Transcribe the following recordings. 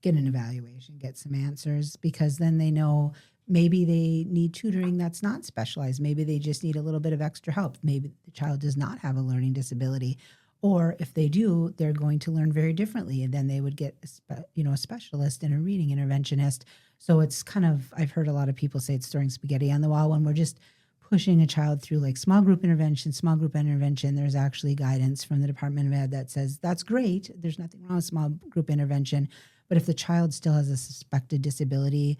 get an evaluation, get some answers, because then they know maybe they need tutoring that's not specialized. Maybe they just need a little bit of extra help. Maybe the child does not have a learning disability. Or if they do, they're going to learn very differently. And then they would get, a specialist and a reading interventionist. So it's kind of, I've heard a lot of people say it's throwing spaghetti on the wall when we're just pushing a child through like small group intervention, small group intervention. There's actually guidance from the Department of Ed that says that's great. There's nothing wrong with small group intervention. But if the child still has a suspected disability,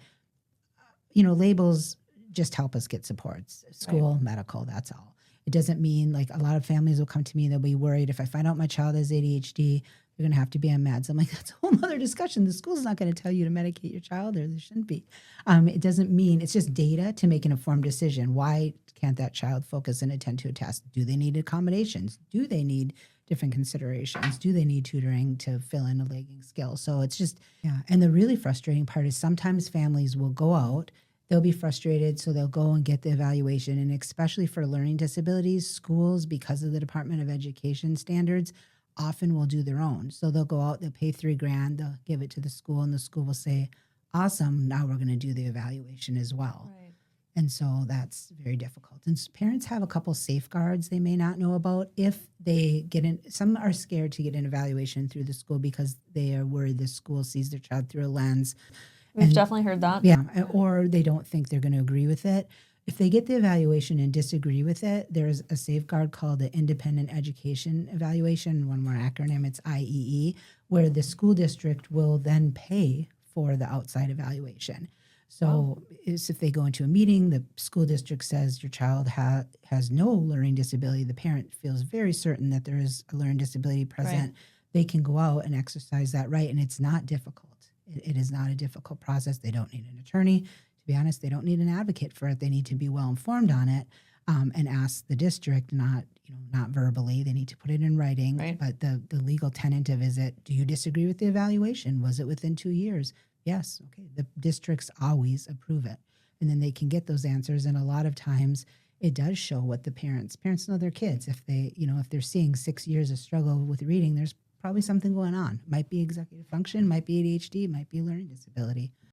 labels just help us get supports, school, right, medical, that's all. It doesn't mean, like, a lot of families will come to me, they'll be worried if I find out my child has ADHD, they're going to have to be on meds. I'm like, that's a whole other discussion. The school's not going to tell you to medicate your child, or there shouldn't be. It doesn't mean, it's just data to make an informed decision. Why can't that child focus and attend to a test? Do they need accommodations? Do they need different considerations? Do they need tutoring to fill in a lagging skill? So it's just, yeah. And the really frustrating part is sometimes families will go out, they'll be frustrated, so they'll go and get the evaluation. And especially for learning disabilities, schools, because of the Department of Education standards, often will do their own. So they'll go out, they'll pay $3,000, they'll give it to the school, and the school will say, awesome, now we're going to do the evaluation as well. Right. And so that's very difficult. And parents have a couple safeguards they may not know about if they get in. Some are scared to get an evaluation through the school because they are worried the school sees their child through a lens. We've definitely heard that. Yeah, or they don't think they're going to agree with it. If they get the evaluation and disagree with it, there's a safeguard called the Independent Education Evaluation. One more acronym, it's IEE, where the school district will then pay for the outside evaluation. So if they go into a meeting, the school district says your child has no learning disability, the parent feels very certain that there is a learning disability present, right, they can go out and exercise that right, and it's not difficult. It is not a difficult process. They don't need an attorney. To be honest, they don't need an advocate for it. They need to be well informed on it, and ask the district, not verbally. They need to put it in writing. Right. But the legal tenet of is it, do you disagree with the evaluation? Was it within 2 years? Yes. Okay. The districts always approve it. And then they can get those answers. And a lot of times it does show what the parents know their kids. If if they're seeing 6 years of struggle with reading, there's probably something going on. Might be executive function, might be ADHD, might be learning disability.